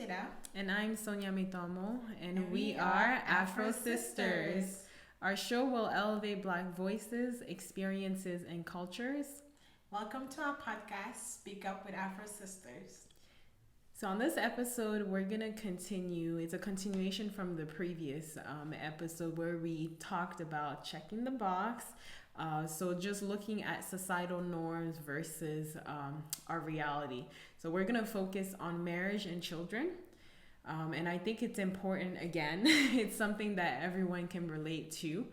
Priscilla. And I'm Sonia Mitomo, and And we we are are AfroSistas. AfroSistas. Our show will elevate Black voices, experiences, and cultures. Welcome to our podcast, Speak Up with AfroSistas. So, on this episode, we're going to continue. It's a continuation from the previous episode where we talked about checking the box. So, just looking at societal norms versus our reality. So, we're going to focus on marriage and children. And I think it's important, again, it's something that everyone can relate to.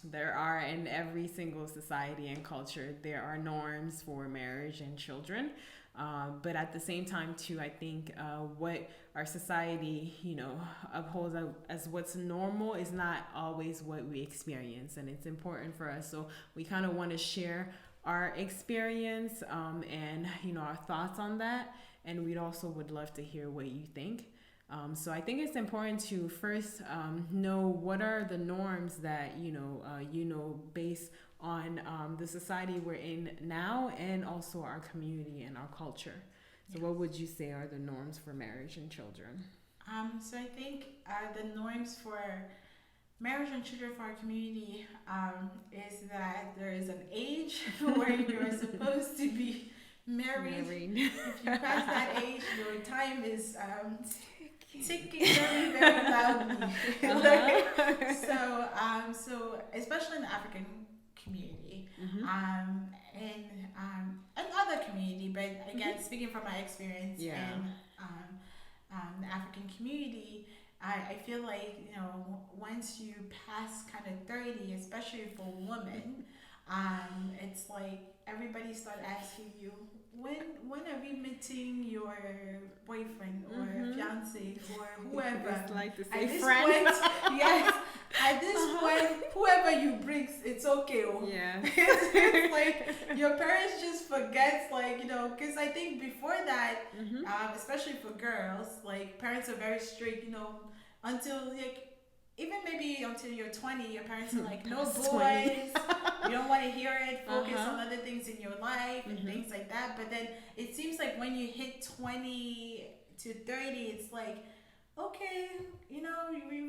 There are, in every single society and culture, there are norms for marriage and children. But at the same time, too, I think what our society, upholds as what's normal is not always what we experience. And it's important for us. So we kind of want to share our experience and, our thoughts on that. And we'd also would love to hear what you think. So I think it's important to first know what are the norms that, based on the society we're in now and also our community and our culture. So what would you say are the norms for marriage and children? So I think the norms for marriage and children for our community is that there is an age where you're supposed to be married. If you pass that age, your time is ticking very, very loudly. So especially in the African community, and other community, but again, speaking from my experience in the African community, I feel like once you pass kind of 30, especially for women, it's like everybody start asking you when are we meeting your boyfriend or fiance or whoever. It's like to At say this friend. point, yes. At this point, whoever you bring, it's okay. Yeah. It's like your parents just forget, because I think before that, especially for girls, like parents are very strict, until even maybe until you're 20, your parents are like, no boys, you don't want to hear it, focus on other things in your life and things like that. But then it seems like when you hit 20 to 30, it's like, okay, we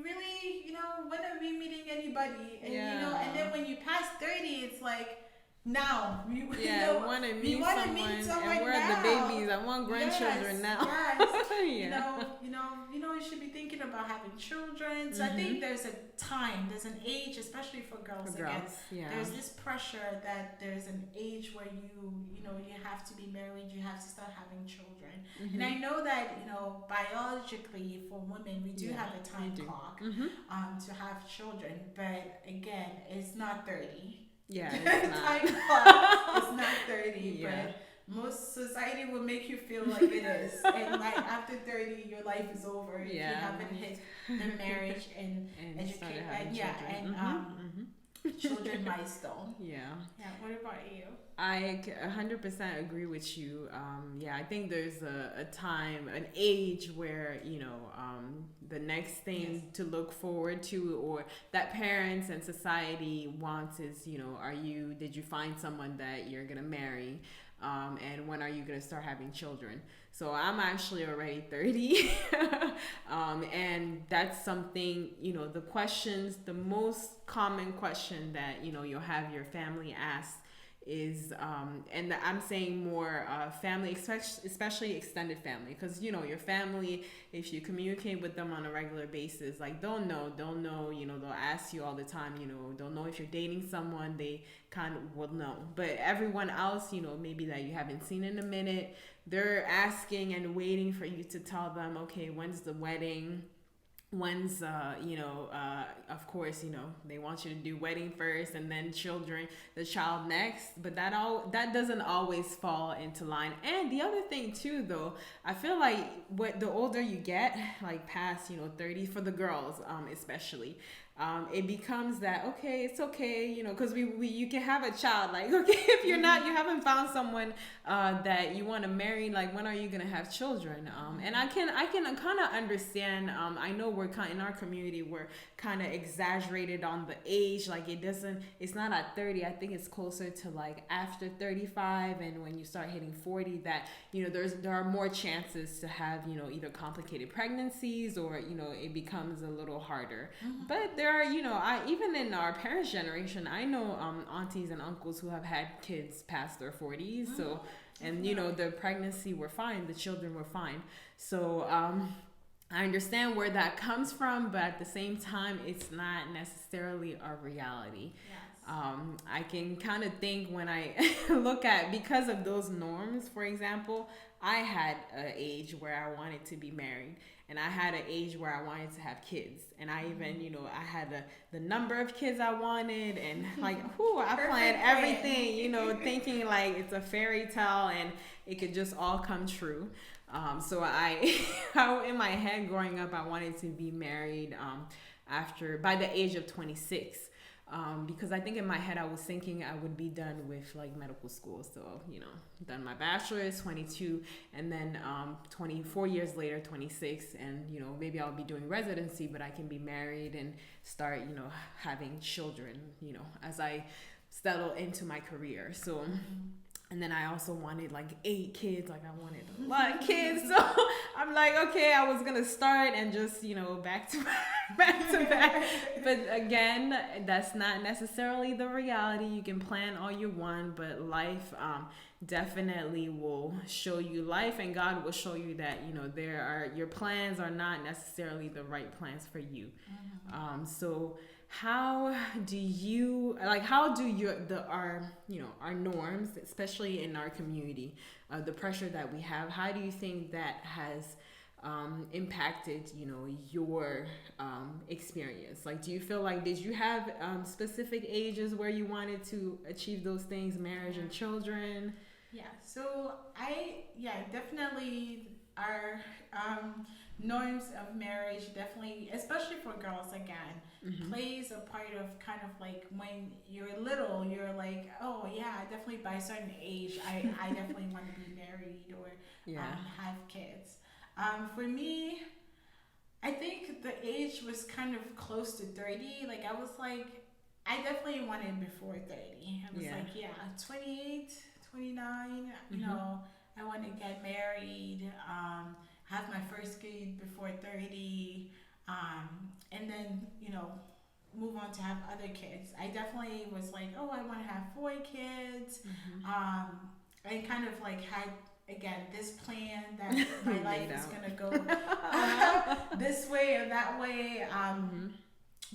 really, when are we meeting anybody? And, and then when you pass 30, it's like, now, I want to meet someone, and we're now. the babies. I want grandchildren now. Yes. You should be thinking about having children. So I think there's there's an age, especially for girls. There's this pressure that there's an age where you have to be married, you have to start having children. And I know that biologically for women we do have a time clock to have children, but again, it's not 30. Yeah, it's not. Time clock is not 30, but most society will make you feel like it is. And like after 30, your life is over if you haven't hit the marriage and educate children milestone. Yeah. What about you? I 100% agree with you. I think there's a time, an age where, the next thing to look forward to or that parents and society wants is, did you find someone that you're going to marry? And when are you going to start having children? So I'm actually already 30. And that's something, the most common question that, you'll have your family ask is and I'm saying more family, especially extended family, because your family, if you communicate with them on a regular basis, like they'll know, they'll ask you all the time, they'll know if you're dating someone, they kind of will know. But everyone else, maybe that you haven't seen in a minute, they're asking and waiting for you to tell them, okay, when's the wedding? When's of course, they want you to do wedding first and then the child next, but that doesn't always fall into line. And the other thing too, though, I feel like the older you get, like past 30, for the girls especially, it becomes that, okay, it's okay, you know, because we you can have a child, like, okay, if you're not, you haven't found someone that you want to marry, like, when are you gonna have children? And I can kind of understand. I know we're kind in our community, we're kind of exaggerated on the age, like it's not at 30. I think it's closer to like after 35, and when you start hitting 40, that, you know, there are more chances to have, you know, either complicated pregnancies, or, you know, it becomes a little harder. But there are, you know, even in our parents' generation, I know aunties and uncles who have had kids past their 40s. So, and, you know, the pregnancy were fine, the children were fine. So I understand where that comes from, but at the same time, it's not necessarily a reality. Yes. I can kind of think when I look at, because of those norms, for example, I had an age where I wanted to be married, and I had an age where I wanted to have kids, and I even, you know, I had the number of kids I wanted, and like, I planned everything, you know, thinking like it's a fairy tale and it could just all come true. So I in my head growing up, I wanted to be married by the age of 26. Because I think in my head I was thinking I would be done with like medical school. So, you know, done my bachelor's, 22, and then 24 years later, 26, and, you know, maybe I'll be doing residency, but I can be married and start, you know, having children, you know, as I settle into my career. So, and then I also wanted like 8 kids. Like, I wanted a lot of kids. So I'm like, okay, I was going to start and just, you know, back to back. But again, that's not necessarily the reality. You can plan all you want, but life definitely will show you life, and God will show you that, you know, your plans are not necessarily the right plans for you. So how do our norms, especially in our community, the pressure that we have, how do you think that has impacted, you know, your experience? Like, do you feel like, did you have specific ages where you wanted to achieve those things, marriage and children? Yeah, so definitely our norms of marriage, definitely, especially for girls, again, plays a part of kind of like when you're little, you're like, oh yeah, definitely by a certain age, I definitely want to be married or have kids. For me, I think the age was kind of close to 30. Like, I was like, I definitely wanted before 30. I was like, 28, 29, you know, I want to get married, have my first kid before 30, and then, you know, move on to have other kids. I definitely was like, oh, I want to have 4 kids, and kind of like had, again, this plan that my life is going to go this way or that way.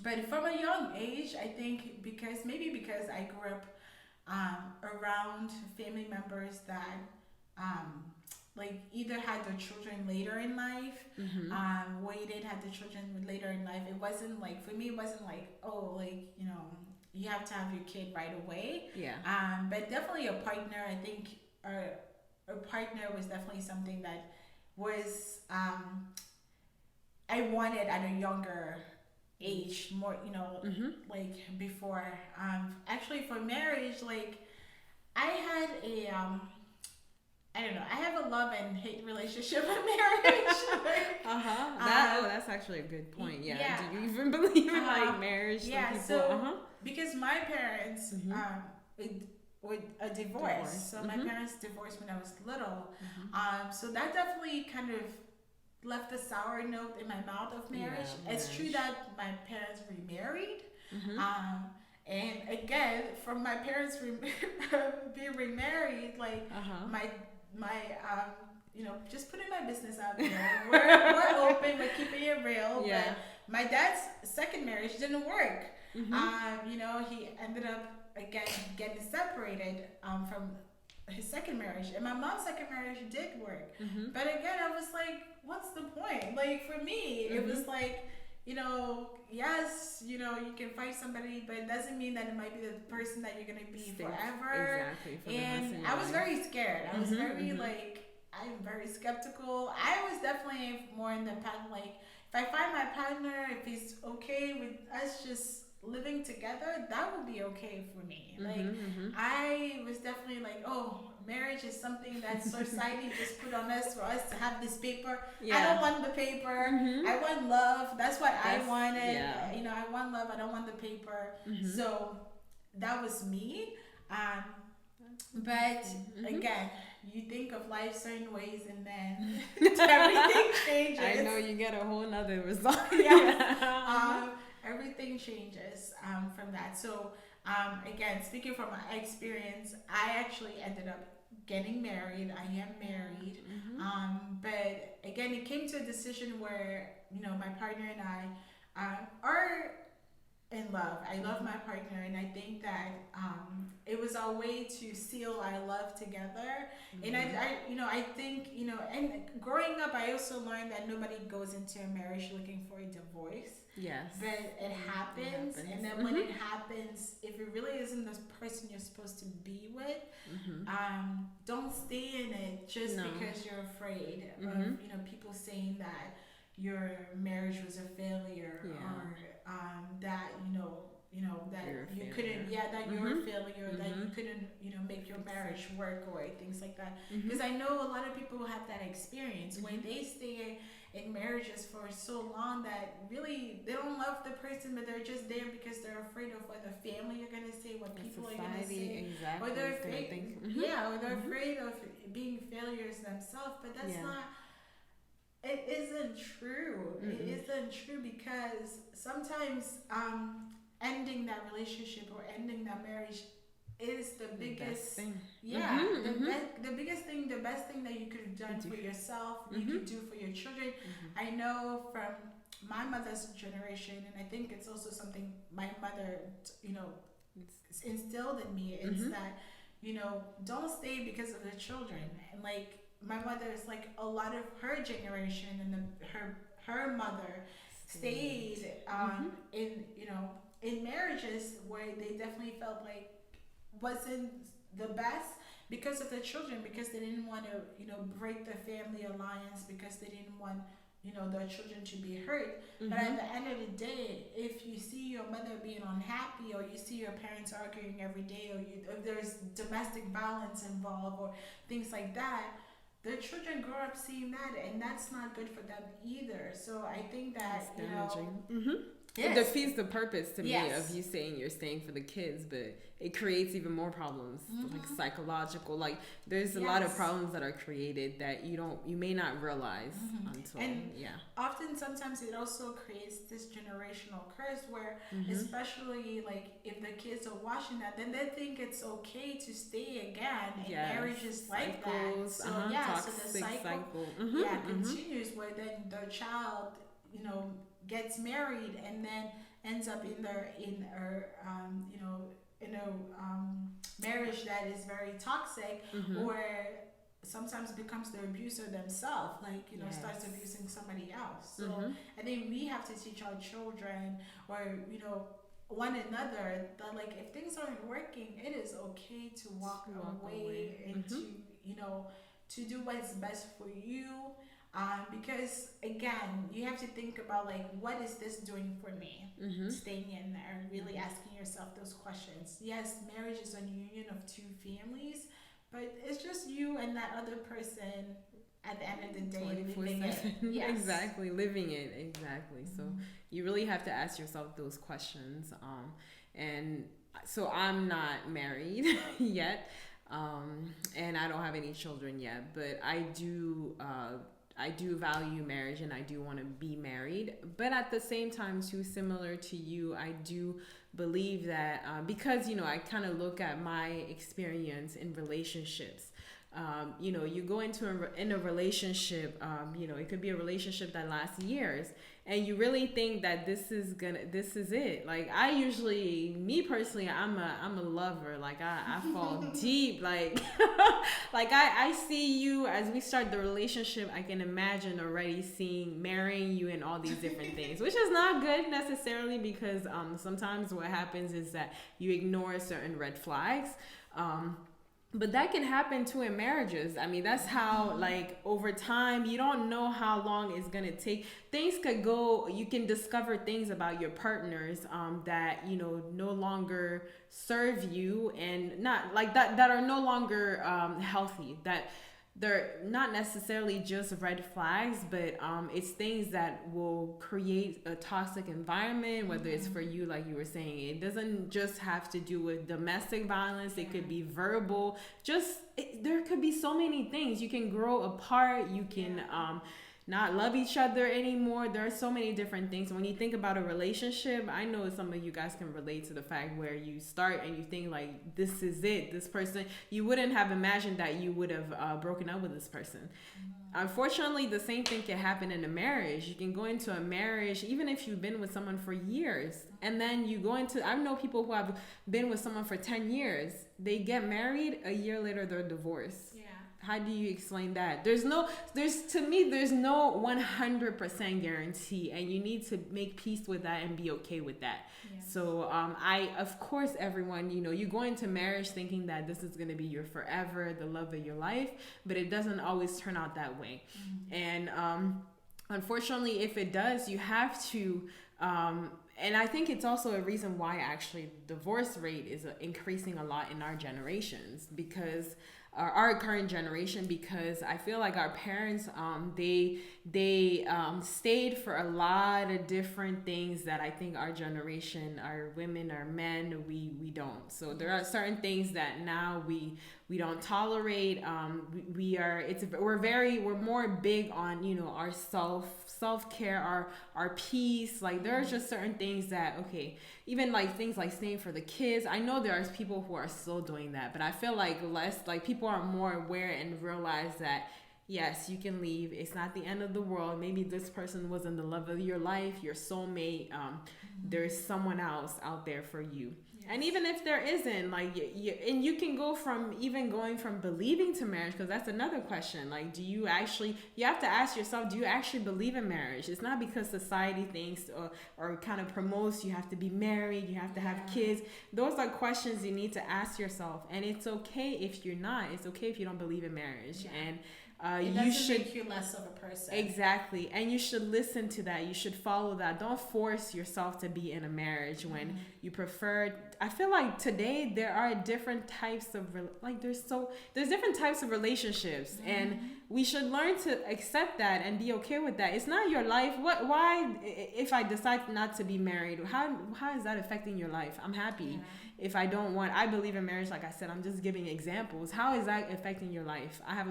But from a young age, I think because I grew up around family members that like either had their children later in life, waited, had their children later in life. It wasn't like, for me, it wasn't like, oh, like, you know, you have to have your kid right away. But definitely a partner, I think, a partner was definitely something that was I wanted at a younger age, more, you know, like before. Actually, for marriage, like, I had a I don't know, I have a love and hate relationship with marriage. That's actually a good point. Do you even believe in like marriage? Because my parents were a divorce. So my parents divorced when I was little. So that definitely kind of left a sour note in my mouth of marriage. It's true that my parents remarried. And again, from my parents being remarried, like my you know, just putting my business out there. We're open, we're keeping it real. But my dad's second marriage didn't work. You know, he ended up again getting separated from his second marriage, and my mom's second marriage did work. But again, I was like, what's the point? Like, for me, it was like, you know, yes, you know, you can find somebody, but it doesn't mean that it might be the person that you're going to be forever. Exactly. And I was very scared. I was very like, I'm very skeptical. I was definitely more in the path like, if I find my partner, if he's okay with us just living together, that would be okay for me. Like, I was definitely like, oh, marriage is something that society just put on us for us to have this paper. I don't want the paper. I want love. That's what I wanted. Yeah. You know, I want love. I don't want the paper. So that was me. Um, but again, you think of life certain ways, and then everything changes. I know you get a whole nother result. Everything changes from that. So again, speaking from my experience, I actually ended up getting married. I am married. But again, it came to a decision where, you know, my partner and I are in love. I love my partner, and I think that it was our way to seal our love together. And I think, you know, and growing up, I also learned that nobody goes into a marriage looking for a divorce. Yes. But it happens. And then when it happens, if it really isn't the person you're supposed to be with, don't stay in it just because you're afraid of, you know, people saying that your marriage was a failure, or that that you couldn't, that you're a failure, that you couldn't, you know, make your marriage work, or things like that. Because I know a lot of people have that experience when they stay in marriages for so long that really they don't love the person, but they're just there because they're afraid of what the family are gonna say, what people are gonna say, or they're afraid, or they're afraid of being failures themselves. But that's not. It isn't true. It isn't true, because sometimes ending that relationship or ending that marriage is the biggest thing. The biggest thing, the best thing that you could have done for yourself, you could do for your children. I know from my mother's generation, and I think it's also something my mother, you know, instilled in me, is that, you know, don't stay because of the children. And like, my mother is like, a lot of her generation and her mother stayed in, you know, in marriages where they definitely felt like wasn't the best because of the children, because they didn't want to, you know, break the family alliance, because they didn't want, you know, their children to be hurt. But at the end of the day, if you see your mother being unhappy, or you see your parents arguing every day, or if there's domestic violence involved or things like that, the children grow up seeing that, and that's not good for them either. So I think that, you know, it defeats the purpose to me of you saying you're staying for the kids, but it creates even more problems, like psychological. Like, there's a lot of problems that are created that you may not realize until often sometimes it also creates this generational curse where, especially like if the kids are watching that, then they think it's okay to stay again in marriages like that. So so the cycle continues, where then the child, you know, gets married and then ends up in a marriage that is very toxic, or sometimes becomes the abuser themselves, like, you know, starts abusing somebody else. So I think we have to teach our children, or, you know, one another, that like, if things aren't working, it is okay to walk away and to, you know, to do what's best for you. Because again, you have to think about like, what is this doing for me? Staying in there, really asking yourself those questions. Yes, marriage is a union of two families, but it's just you and that other person at the end of the day living it. Exactly, living it. Exactly. So you really have to ask yourself those questions. And so I'm not married yet, and I don't have any children yet, but I do value marriage, and I do want to be married. But at the same time, too, similar to you, I do believe that because, you know, I kind of look at my experience in relationships. You know, you go into a relationship, you know, it could be a relationship that lasts years, and you really think that this is it. Like, I usually, me personally, I'm a lover. Like, I fall deep. Like, like I see you as we start the relationship. I can imagine already marrying you and all these different things, which is not good necessarily, because sometimes what happens is that you ignore certain red flags. But that can happen too in marriages. I mean, that's how, like, over time, you don't know how long it's gonna take. Things could go. You can discover things about your partners that no longer serve you, and not like that are no longer healthy. That they're not necessarily just red flags, but it's things that will create a toxic environment, whether it's for you, like you were saying. It doesn't just have to do with domestic violence, it could be verbal. There could be so many things. You can grow apart, you can not love each other anymore. There are so many different things. When you think about a relationship, I know some of you guys can relate to the fact where you start and you think like, this is it, this person. You wouldn't have imagined that you would have broken up with this person. Unfortunately, the same thing can happen in a marriage. You can go into a marriage, even if you've been with someone for years, and then you go into, I know people who have been with someone for 10 years. They get married, a year later they're divorced. How do you explain that? To me, there's no 100% guarantee, and you need to make peace with that and be okay with that. Yes. So, of course, everyone, you go into marriage thinking that this is going to be your forever, the love of your life, but it doesn't always turn out that way. And, unfortunately, if it does, you have to, and I think it's also a reason why actually divorce rate is increasing a lot in our generations, because our current generation, because I feel like our parents they stayed for a lot of different things that I think our generation, our women, our men, we don't. So there are certain things that now we don't tolerate. We're more big on our self-care, our peace. Like there are just certain things that, okay, even like things like staying for the kids. I know there are people who are still doing that, but I feel like people are more aware and realize that yes, you can leave. It's not the end of the world. Maybe this person wasn't the love of your life, your soulmate. There's someone else out there for you. And even if there isn't, like, you can go from believing to marriage, because that's another question. Like, you have to ask yourself, do you actually believe in marriage? It's not because society thinks or kind of promotes you have to be married, you have to have kids. Those are questions you need to ask yourself. And it's okay if you're not. It's okay if you don't believe in marriage. And it doesn't make you less of a person. Exactly. And you should listen to that. You should follow that. Don't force yourself to be in a marriage when you prefer. I feel like today there are different types of there's different types of relationships, and we should learn to accept that and be okay with that. It's not your life. Why if I decide not to be married, how is that affecting your life? I'm happy. If I believe in marriage, like I said, I'm just giving examples. How is that affecting your life? I have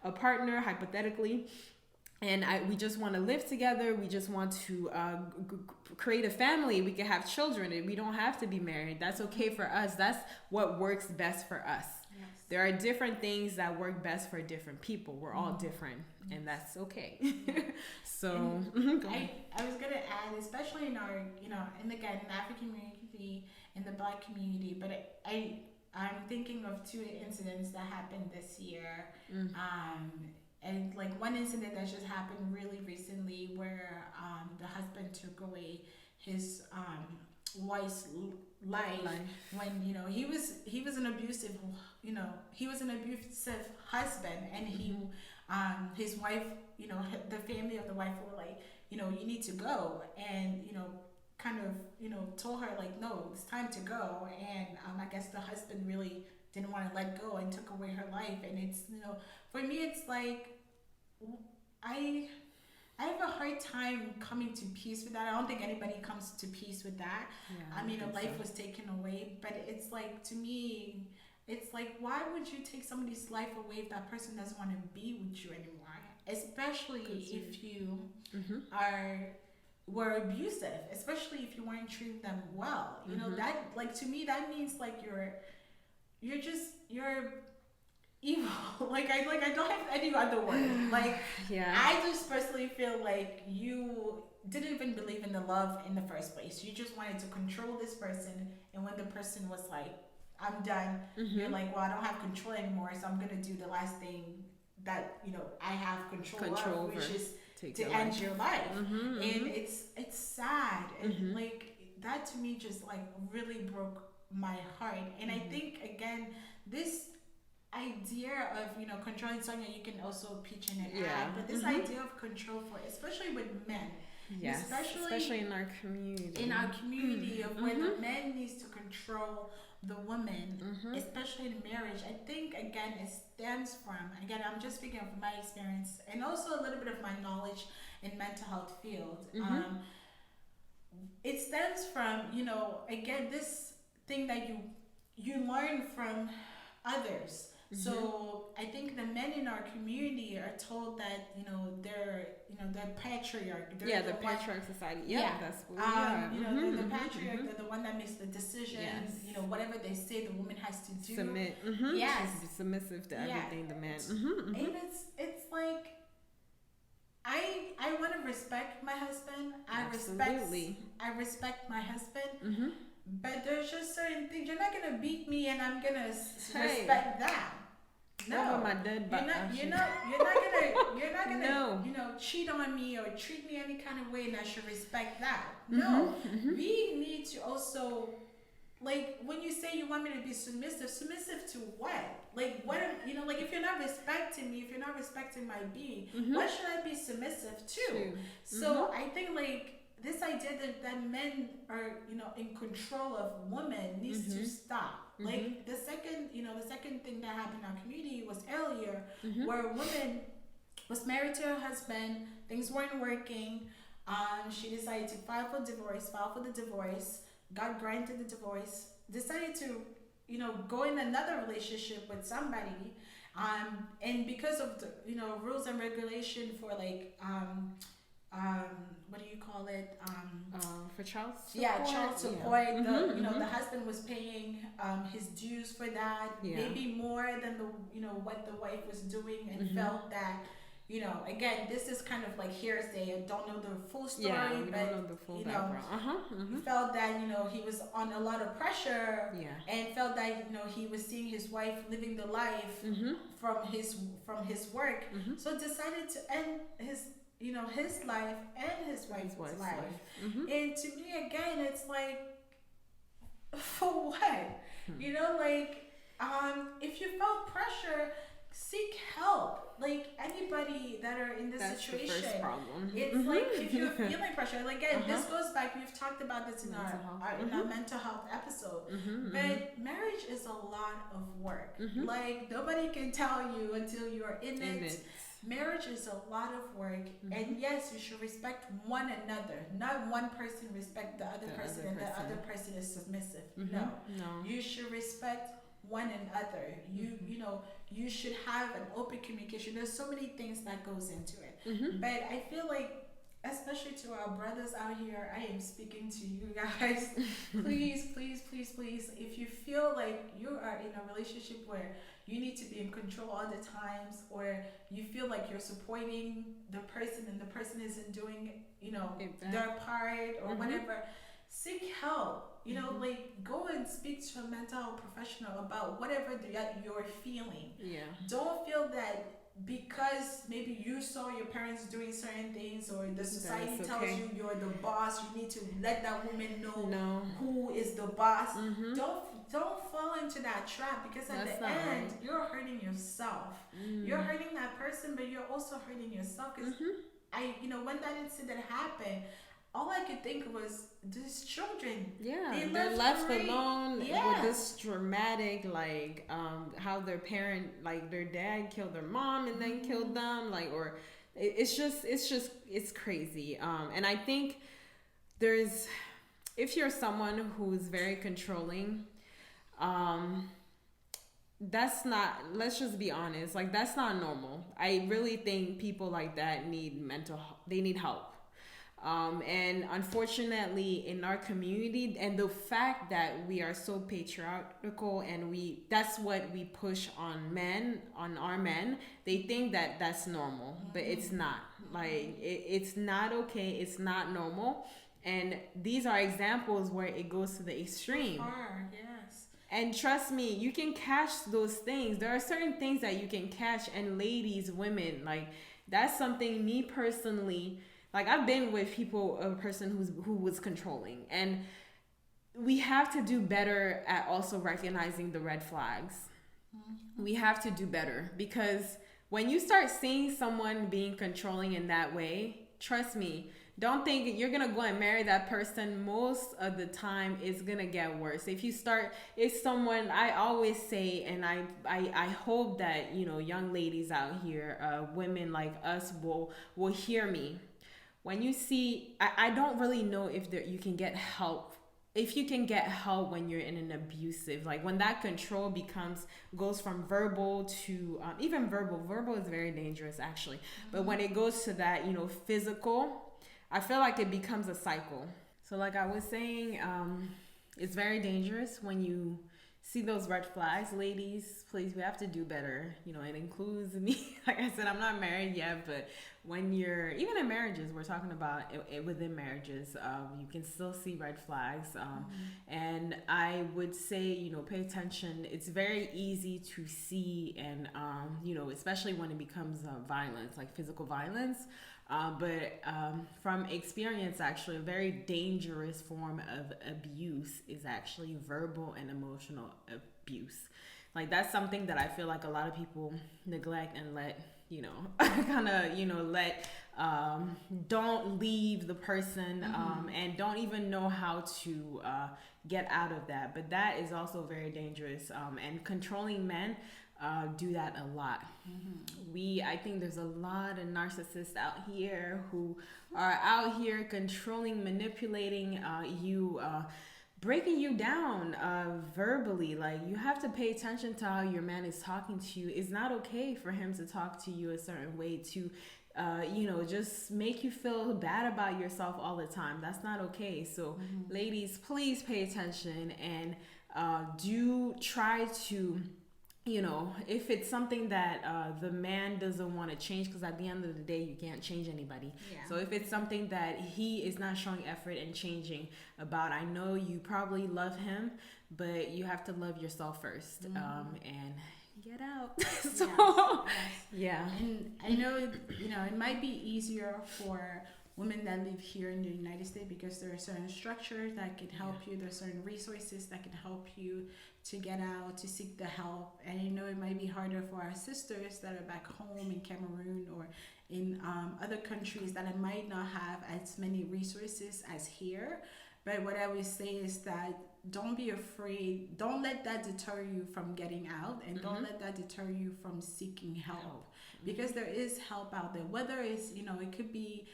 a partner, hypothetically, and we just want to live together. We just want to create a family. We can have children, and we don't have to be married. That's okay for us. That's what works best for us. Yes. There are different things that work best for different people. We're all different, and that's okay. So I was gonna add, especially in our, in the African community, in the Black community, but I'm thinking of two incidents that happened this year. And like one incident that just happened really recently, where the husband took away his wife's life when he was an abusive husband, and his wife, the family of the wife were like, you need to go, and kind of told her like, no, it's time to go. And I guess the husband really didn't want to let go and took away her life. And it's, for me, it's like, I have a hard time coming to peace with that. I don't think anybody comes to peace with that. I mean, a life was taken away, but it's like, to me, it's like, why would you take somebody's life away if that person doesn't want to be with you anymore? Especially if you were abusive, especially if you weren't treating them well. That, like, to me, that means like you're evil. I don't have any other word. I just personally feel like you didn't even believe in the love in the first place. You just wanted to control this person, and when the person was like, I'm done, you're like, well, I don't have control anymore, so I'm gonna do the last thing that I have control of, which is to end your life. And it's sad, and like that to me just like really broke my heart. And I think, again, this idea of, controlling Sonia, you can also pitch in and Yeah. add, but this idea of control for, especially with men, Yes, especially in our community. In our community, of where the man needs to control the woman, especially in marriage, I think again it stems from, again, I'm just speaking from my experience and also a little bit of my knowledge in mental health field. It stems from, again, this thing that you learn from others. So I think the men in our community are told that, they're patriarch. They're the patriarch society. That's what we are. The patriarch, they're the one that makes the decisions. Yes. Whatever they say, the woman has to do. Submit. Yes. She's submissive to everything the man. And it's like, I want to respect my husband. I respect my husband. But there's just certain things. You're not gonna beat me, and I'm gonna respect that. No, my dead you're not gonna cheat on me or treat me any kind of way, and I should respect that. No, we need to also, like, when you say you want me to be submissive to what? Like, what? If you're not respecting me, if you're not respecting my being, what should I be submissive to? So I think, like, this idea that men are, in control of women needs to stop. Like, the second thing that happened in our community was earlier, where a woman was married to her husband, things weren't working, she decided to file for the divorce, God granted the divorce, decided to, go in another relationship with somebody, and because of the, rules and regulation for, like, what do you call it? For child support. Yeah, child support. The husband was paying his dues for that, maybe more than what the wife was doing, and felt that, again, this is kind of like hearsay. I don't know the full story, we but don't know the full background. Felt that he was on a lot of pressure, and felt that he was seeing his wife living the life from his work, so decided to end his life and his wife's life. And to me, again, it's like, for what? If you felt pressure, seek help. Like, anybody that are in this situation, the first problem. It's like, if you're feeling pressure, like, again, this goes back, we've talked about this in our mental health episode, but marriage is a lot of work. Like, nobody can tell you until you're in it. Marriage is a lot of work, and yes, you should respect one another. Not one person respect the other person, and the other person is submissive. No, you should respect one another. You should have an open communication. There's so many things that goes into it, but I feel like, especially to our brothers out here, I am speaking to you guys. Please, if you feel like you are in a relationship where you need to be in control all the times, or you feel like you're supporting the person and the person isn't doing, their part or whatever, seek help. Like, go and speak to a mental health professional about whatever you're feeling. Don't feel that because maybe you saw your parents doing certain things, or the society tells you you're the boss, you need to let that woman know who is the boss. Don't fall into that trap, because at the end, you're hurting yourself. You're hurting that person, but you're also hurting yourself. Because when that incident happened, all I could think was, these children, they're left alone with this dramatic, like, how their parent, like, their dad killed their mom and then killed them, like, or it's crazy. And I think if you're someone who's very controlling, that's not, let's just be honest, like, that's not normal. I really think people like that need help. And unfortunately, in our community, and the fact that we are so patriarchal, and that's what we push on our men, they think that that's normal, but it's not. Like, it's not okay. It's not normal. And these are examples where it goes to the extreme. Yes. And trust me, you can catch those things. There are certain things that you can catch, and ladies, women, like, that's something, me personally, like, I've been with a person who was controlling, and we have to do better at also recognizing the red flags. we have to do better, because when you start seeing someone being controlling in that way, trust me, don't think you're gonna go and marry that person. Most of the time it's gonna get worse. If someone, I always say, and I hope that, you know, young ladies out here, women like us will hear me. When you see, I don't really know if you can get help, if you can get help when you're in an abusive, like when that control goes from verbal to, even verbal is very dangerous actually, but when it goes to that, you know, physical, I feel like it becomes a cycle. So like I was saying, it's very dangerous when you see those red flags. Ladies, please, we have to do better. You know, it includes me. Like I said, I'm not married yet, but when you're, even in marriages, we're talking about it within marriages, you can still see red flags. And I would say, you know, pay attention. It's very easy to see, and, you know, especially when it becomes violence, like physical violence. But from experience, actually, a very dangerous form of abuse is actually verbal and emotional abuse. Like, that's something that I feel like a lot of people neglect and let, you know, kind of, you know, don't leave the person, and don't even know how to get out of that. But that is also very dangerous. And controlling men do that a lot. I think there's a lot of narcissists out here who are out here controlling, manipulating you, breaking you down verbally. Like, you have to pay attention to how your man is talking to you. It's not okay for him to talk to you a certain way, to you know, just make you feel bad about yourself all the time. That's not okay. So ladies, please pay attention, and do try to, you know, if it's something that the man doesn't want to change, because at the end of the day, you can't change anybody. Yeah. So if it's something that he is not showing effort in changing about, I know you probably love him, but you have to love yourself first, and get out. So, yeah. And I know, you know, it might be easier for women that live here in the United States, because there are certain structures that can help you. There are certain resources that can help you to get out, to seek the help. And I know it might be harder for our sisters that are back home in Cameroon or in other countries that might not have as many resources as here. But what I would say is that don't be afraid. Don't let that deter you from getting out, and don't let that deter you from seeking help, because there is help out there. Whether it's, you know, it could be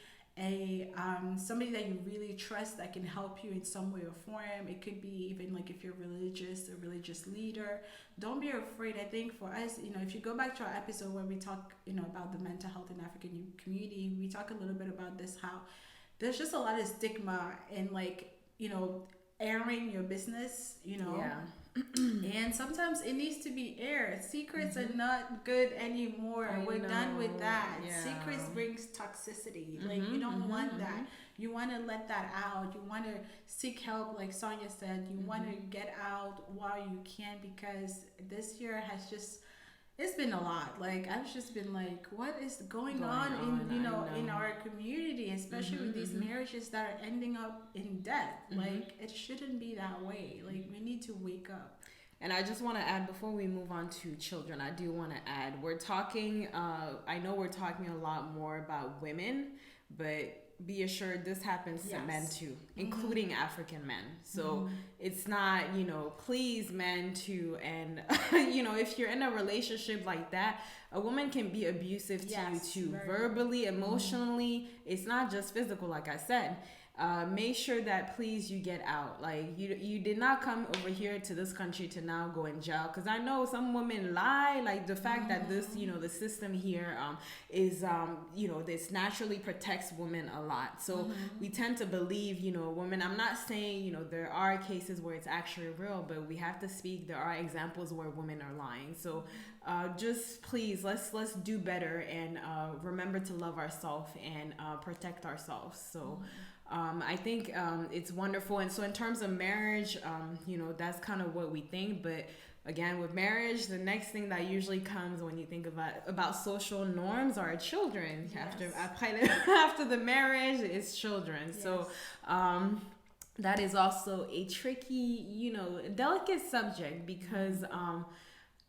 somebody that you really trust that can help you in some way or form. It could be even like if you're religious, a religious leader. Don't be afraid. I think for us, you know, if you go back to our episode where we talk, you know, about the mental health in African community, we talk a little bit about this, how there's just a lot of stigma in, like, you know, airing your business, you know. Yeah. And sometimes it needs to be aired. Secrets are not good anymore. We're done with that. Yeah. Secrets brings toxicity. Like, you don't want that. You want to let that out. You want to seek help, like Sonia said. You want to get out while you can, because this year has just, it's been a lot. Like, I've just been like, what is going on in, you know, in our community, especially with these marriages that are ending up in death. Like, it shouldn't be that way. Like, we need to wake up. And I just want to add, before we move on to children, I do want to add, we're talking, I know we're talking a lot more about women, but be assured this happens to men too, including African men. So it's not, you know, please, men too. And, you know, if you're in a relationship like that, a woman can be abusive to you too, verbally, emotionally. It's not just physical, like I said. Make sure that, please, you get out. Like, you did not come over here to this country to now go in jail. Because I know some women lie. Like, the fact that this, you know, the system here is, you know, this naturally protects women a lot. So we tend to believe, you know, women. I'm not saying, you know, there are cases where it's actually real, but we have to speak. There are examples where women are lying. So just please, let's do better, and remember to love ourselves and protect ourselves. So I think it's wonderful. And so in terms of marriage, you know, that's kind of what we think. But again, with marriage, the next thing that usually comes when you think about social norms are children. After the marriage is children. So that is also a tricky, you know, delicate subject, because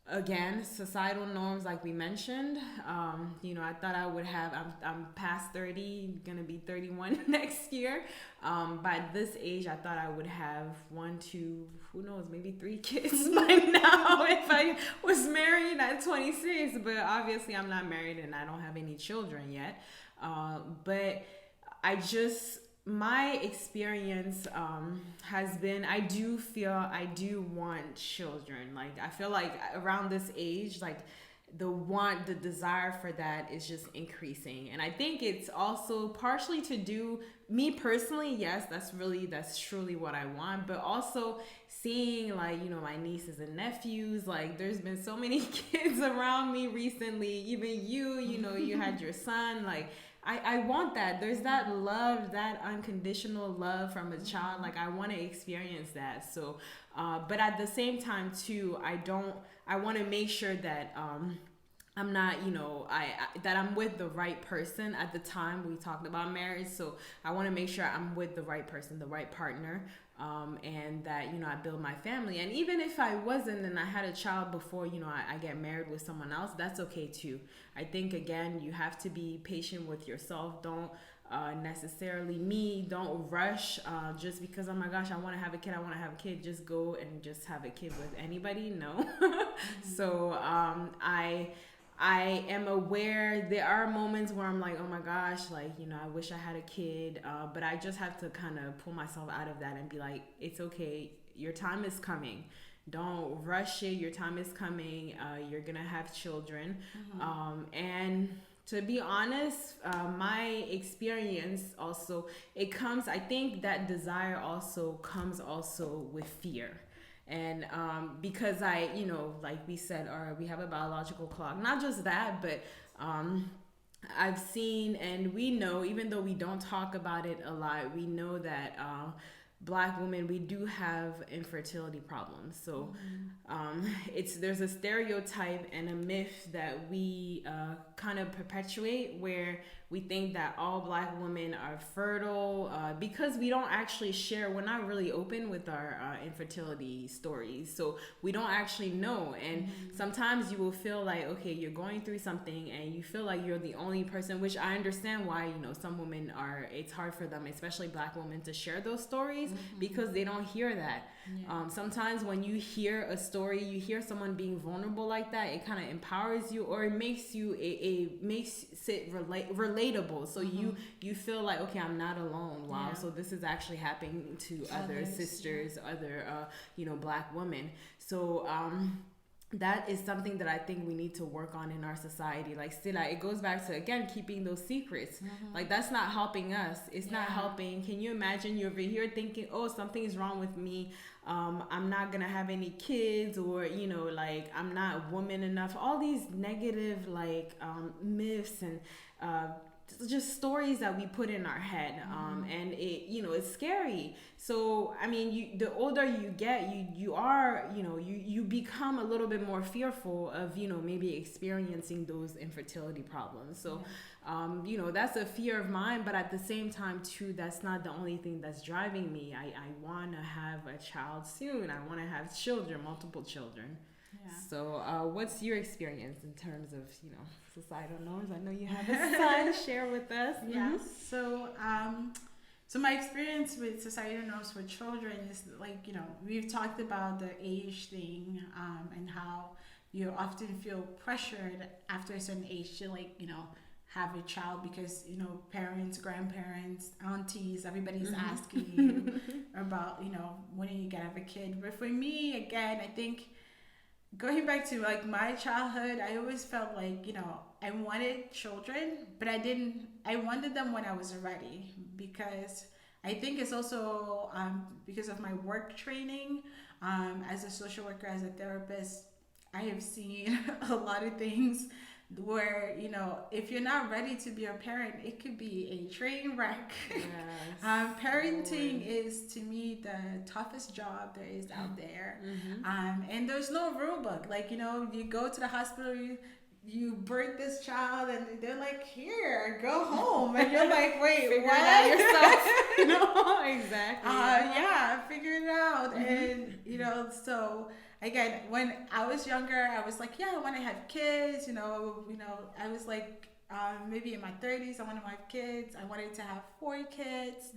again, societal norms, like we mentioned. I thought I would have. I'm past 30, gonna be 31 next year. By this age, I thought I would have one, two, who knows, maybe 3 kids by now if I was married at 26. But obviously, I'm not married and I don't have any children yet. But I just, my experience has been, I do feel I do want children. Like, I feel like around this age, like the desire for that is just increasing. And I think it's also partially to do, me personally, yes, that's truly what I want, but also seeing, like, my nieces and nephews, like there's been so many kids around me recently, even you had your son, like I want that. There's that love, that unconditional love from a child. Like, I want to experience that. So, but at the same time too, I want to make sure that, I'm not, that I'm with the right person at the time we talked about marriage. So I want to make sure I'm with the right person, the right partner, and that, I build my family. And even if I wasn't and I had a child before, I get married with someone else, that's okay too. I think, again, you have to be patient with yourself. Don't don't rush just because, oh my gosh, I want to have a kid, just go and just have a kid with anybody. No. So I am aware there are moments where I'm like, oh my gosh, like, I wish I had a kid, but I just have to kind of pull myself out of that and be like, it's okay, your time is coming. Don't rush it, your time is coming, you're gonna have children. And to be honest, my experience also, I think that desire also comes also with fear. And because I, like we said, we have a biological clock. Not just that, but I've seen, and we know, even though we don't talk about it a lot, we know that Black women, we do have infertility problems. So there's a stereotype and a myth that we kind of perpetuate, where we think that all Black women are fertile, because we don't actually share, we're not really open with our infertility stories. So we don't actually know. And sometimes you will feel like, okay, you're going through something and you feel like you're the only person, which I understand why, some women it's hard for them, especially Black women, to share those stories because they don't hear that. Sometimes when you hear a story, you hear someone being vulnerable like that, it kind of empowers you, or it makes you, it makes it relatable. So you feel like, okay, I'm not alone. Wow. So this is actually happening to other sisters, other, Black women. So, that is something that I think we need to work on in our society. Like, still, it goes back to, again, keeping those secrets. Like, that's not helping us. It's not helping. Can you imagine you're over here thinking, oh, something is wrong with me. I'm not going to have any kids, or, like, I'm not woman enough. All these negative, like, myths and just stories that we put in our head, and it, it's scary. So I mean, the older you get, you are, you become a little bit more fearful of, maybe experiencing those infertility problems. So that's a fear of mine, but at the same time too, that's not the only thing that's driving me. I want to have a child soon. I want to have children, multiple children. So what's your experience in terms of, societal norms? I know you have a son to share with us. So my experience with societal norms for children is, like, we've talked about the age thing, and how you often feel pressured after a certain age to, like, have a child, because, parents, grandparents, aunties, everybody's asking you about, when are you gonna have a kid. But for me, again, I think, going back to, like, my childhood, I always felt like, I wanted children, but I wanted them when I was ready, because I think it's also because of my work training, as a social worker, as a therapist. I have seen a lot of things where, if you're not ready to be a parent, it could be a train wreck. Parenting is, to me, the toughest job there is out there. And there's no rule book. Like, you go to the hospital, you birth this child and they're like, here, go home, and you're like, wait, Figure what? it out yourself. No, exactly. Yeah, figure it out. And so again, when I was younger, I was like, yeah, I want to have kids. I was like, maybe in my 30s, I wanted to have kids. I wanted to have 4 kids.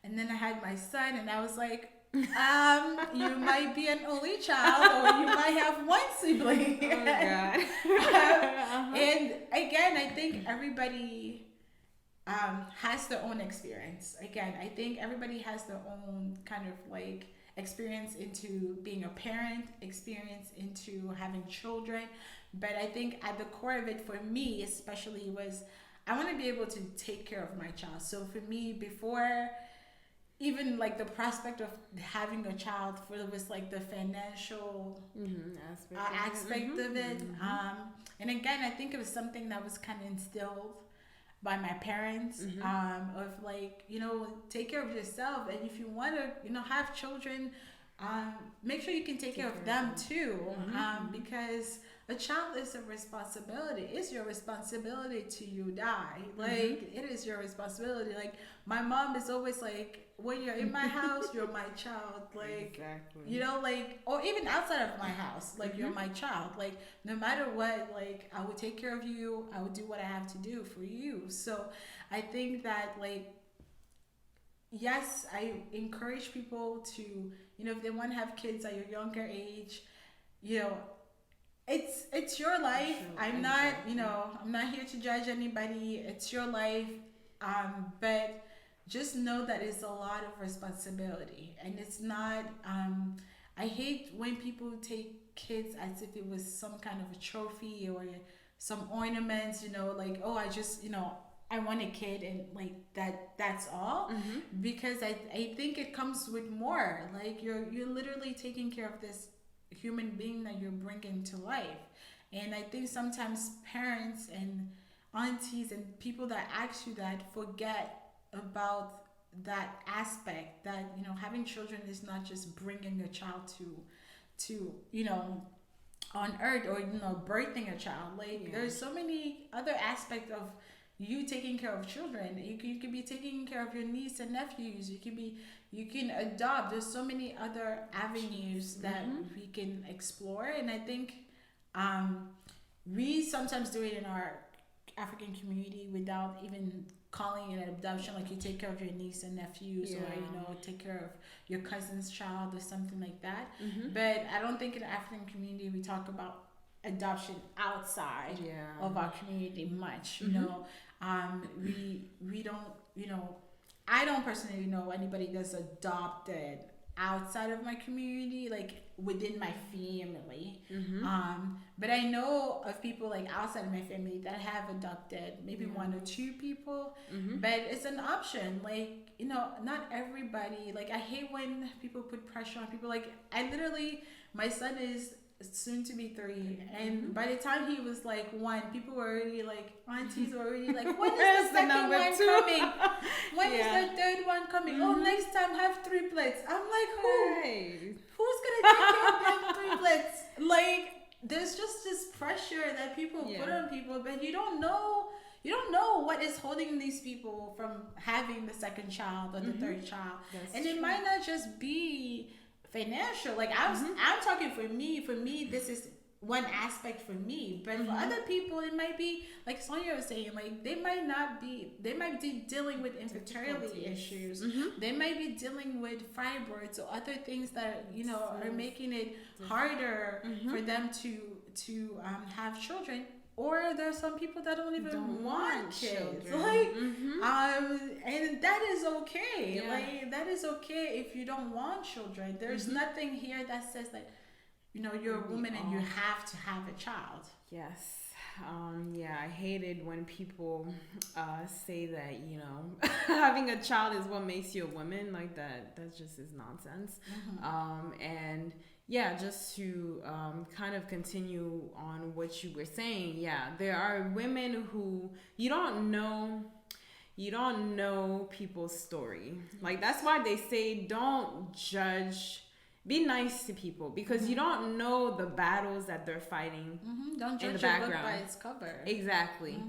And then I had my son, and I was like, you might be an only child, or you might have one sibling. Oh God. And again, I think everybody has their own experience. Again, I think everybody has their own kind of like experience into being a parent, experience into having children. But I think at the core of it, for me especially, was I want to be able to take care of my child. So for me, before even like the prospect of having a child, for it was like the financial aspect of it. And again, I think it was something that was kind of instilled by my parents, of like, take care of yourself, and if you want to have children, make sure you can take care of them too. Because a child is a responsibility. It's your responsibility till you die. Like, it is your responsibility. Like, my mom is always like, when you're in my house, you're my child. Like, exactly. like, or even outside of my house, like, you're my child. Like, no matter what, like, I will take care of you. I will do what I have to do for you. So I think that, like, yes, I encourage people to, if they want to have kids at your younger age, it's your life. I'm not, I'm not here to judge anybody. It's your life. But just know that it's a lot of responsibility, and it's not. I hate when people take kids as if it was some kind of a trophy or some ornaments. Like, oh, I just, I want a kid, and like that's all. Because I think it comes with more. Like, you're literally taking care of this human being that you're bringing to life. And I think sometimes parents and aunties and people that ask you that forget about that aspect, that having children is not just bringing a child to on earth, or birthing a child. Like, there's so many other aspects of you taking care of children. You can be taking care of your niece and nephews. You can adopt. There's so many other avenues that we can explore. And I think we sometimes do it in our African community without even calling it an adoption. Like, you take care of your niece and nephews, or take care of your cousin's child or something like that. But I don't think in the African community we talk about adoption outside of our community much. We don't, I don't personally know anybody that's adopted outside of my community, like within my family. But I know of people like outside of my family that have adopted maybe 1 or 2 people. But it's an option. Like, not everybody, like, I hate when people put pressure on people. Like, my son is soon to be 3, and by the time he was like 1, people were already like, aunties were already like, when is the second one coming? When is the third one coming? Oh, next time have triplets. I'm like, who's gonna take care of them triplets? Like, there's just this pressure that people put on people, but you don't know what is holding these people from having the second child or the third child. That's true. It might not just be financial. Like, I'm talking for me. For me, this is one aspect for me. But for other people, it might be like Sonia was saying. Like, they might be dealing with infertility issues. They might be dealing with fibroids or other things that are making it harder for them to have children. Or there's some people that don't even want kids. Like, and that is okay. Like, that is okay if you don't want children. There's nothing here that says that, you're a woman and you have to have a child. Yes. I hated when people say that, having a child is what makes you a woman. Like, that just is nonsense. And just to kind of continue on what you were saying, there are women who you don't know people's story. Like, that's why they say don't judge be nice to people, because you don't know the battles that they're fighting Don't in the judge a book background. by its cover. Exactly.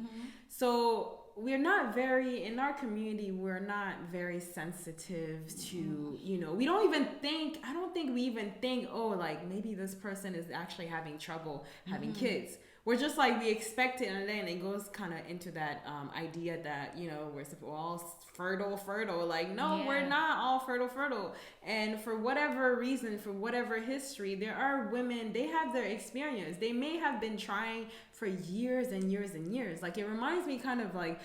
So we're not very, in our community, we're not very sensitive to, we don't even think, I don't think we even think, oh, like maybe this person is actually having trouble having kids. We're just like, we expect it, and then it goes kind of into that idea that, we're all fertile. Like, no, we're not all fertile. And for whatever reason, for whatever history, there are women, they have their experience. They may have been trying for years and years and years. Like, it reminds me kind of like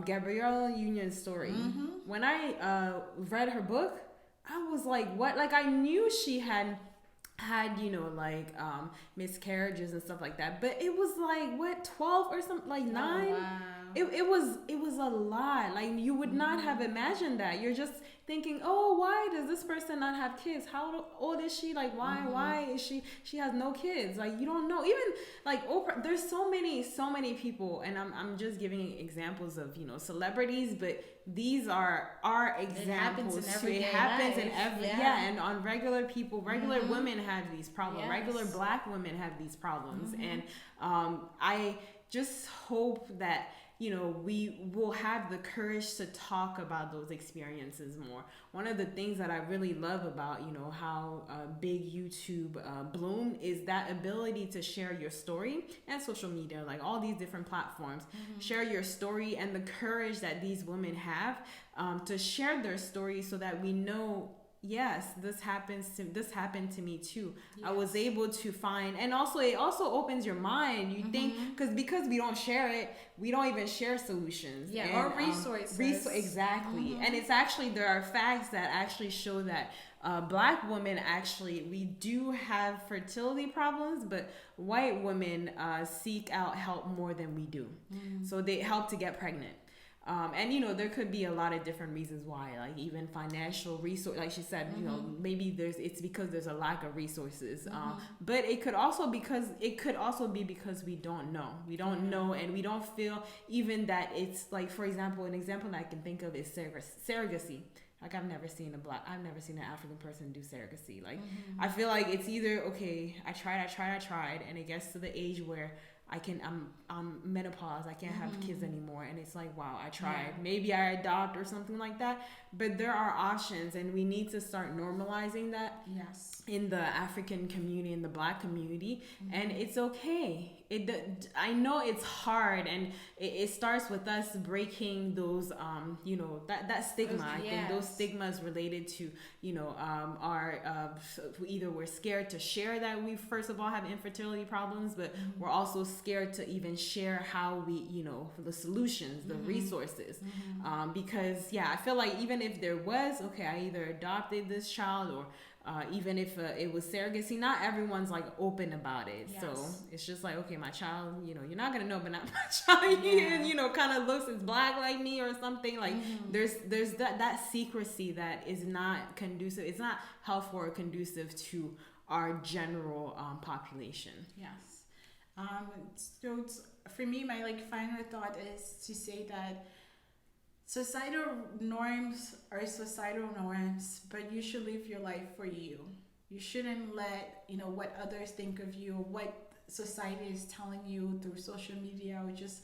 Gabrielle Union's story. When I read her book, I was like, what? Like, I knew she had miscarriages and stuff like that, but it was like, what, 12 or something, like 9. Oh, wow. It was a lot. Like, you would not have imagined that. You're just thinking, oh, why does this person not have kids? How old is she? Like, why is she has no kids? Like, you don't know. Even like Oprah, there's so many people, and I'm just giving examples of celebrities, but these are our examples. It happens in every and on regular people, regular women have these problems. Regular Black women have these problems, and I just hope that we will have the courage to talk about those experiences more. One of the things that I really love about, how big YouTube bloomed is that ability to share your story, and social media, like all these different platforms, share your story, and the courage that these women have to share their story, so that we know, yes, this happened to me too. Yes. I was able to find, and also it also opens your mind. You think, because we don't share it, we don't even share solutions or resources. Exactly. And it's actually, there are facts that actually show that Black women, actually, we do have fertility problems, but white women seek out help more than we do. So they help to get pregnant. And there could be a lot of different reasons why, like even financial resource, like she said, maybe it's because there's a lack of resources. But it could also be because we don't know, and we don't feel even that it's like, for example, an example that I can think of is surrogacy. Like, I've never seen an African person do surrogacy. Like, I feel like it's either, okay, I tried, and it gets to the age where I'm menopause, I can't have kids anymore, and it's like, wow, I tried. Maybe I adopt or something like that. But there are options, and we need to start normalizing that. Yes. In the African community, in the Black community, and it's okay. I know it's hard, and it starts with us breaking those that stigma. I think those stigmas related to our either we're scared to share that we first of all have infertility problems, but we're also scared to even share how we the solutions, the resources, because I feel like even if there was, okay, I either adopted this child, or even if it was surrogacy, not everyone's like open about it. Yes. So it's just like, okay, my child, you're not gonna know, but not my child, kind of looks as Black like me or something. Like there's that secrecy that is not conducive. It's not helpful or conducive to our general population. Yes. So for me, my final thought is to say that societal norms are societal norms, but you should live your life for you. You shouldn't let what others think of you, or what society is telling you through social media, or just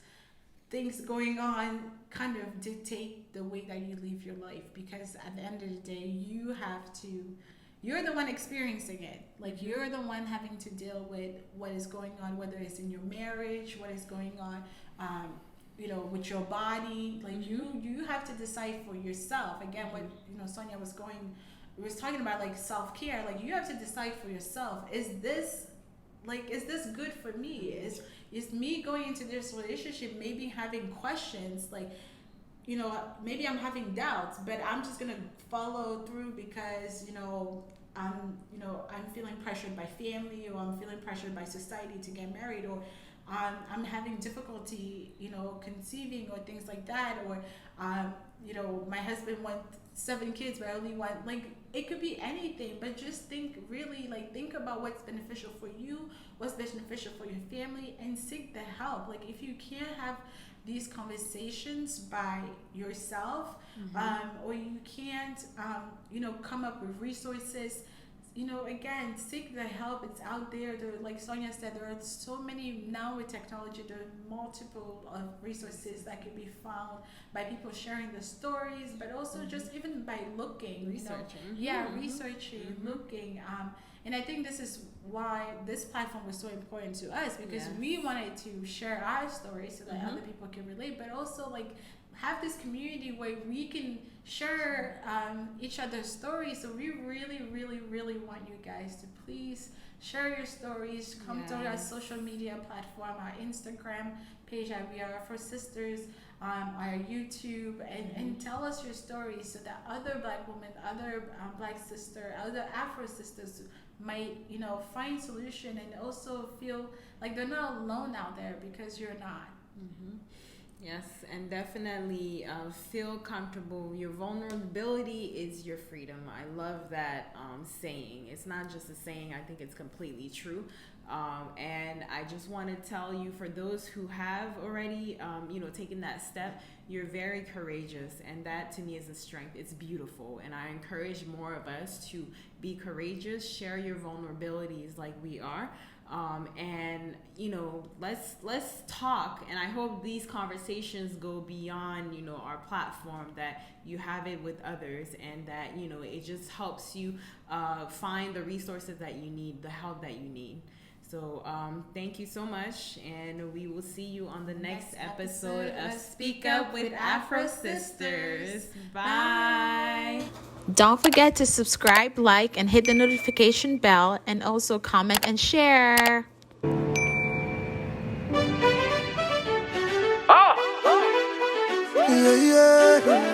things going on kind of dictate the way that you live your life. Because at the end of the day, you're the one experiencing it. Like, you're the one having to deal with what is going on, whether it's in your marriage, what is going on with your body. Like, you have to decide for yourself. Again, what Sonia was talking about, like self-care. Like, you have to decide for yourself, is this good for me? Is me going into this relationship maybe having questions, like maybe I'm having doubts, but I'm just gonna follow through because I'm feeling pressured by family, or I'm feeling pressured by society to get married, or I'm having difficulty, conceiving, or things like that, or my husband wants 7 kids, but I only want, it could be anything. But just think about what's beneficial for you, what's beneficial for your family, and seek the help. Like, if you can't have these conversations by yourself, or you can't, come up with resources, again, seek the help. It's out there. Like Sonia said, there are so many now with technology. There are multiple resources that can be found by people sharing the stories, but also just even by looking, Researching. yeah, researching, looking. And I think this is why this platform was so important to us, because we wanted to share our stories so that other people can relate, but also like have this community where we can share each other's stories. So we really, really, really want you guys to please share your stories. Come to our social media platform, our Instagram page at We Are AfroSistas, our YouTube, and tell us your stories so that other Black women, other Black sister, other AfroSistas might find solution and also feel like they're not alone out there, because you're not. Yes, and definitely feel comfortable. Your vulnerability is your freedom. I love that saying. It's not just a saying, I think it's completely true. And I just want to tell you, for those who have already, taken that step, you're very courageous. And that to me is a strength. It's beautiful. And I encourage more of us to be courageous, share your vulnerabilities like we are. And let's talk, and I hope these conversations go beyond our platform, that you have it with others, and that it just helps you find the resources that you need, the help that you need. So thank you so much, and we will see you on the next episode of Speak Up with AfroSistas. Bye. Don't forget to subscribe, like, and hit the notification bell, and also comment and share. Yeah, yeah.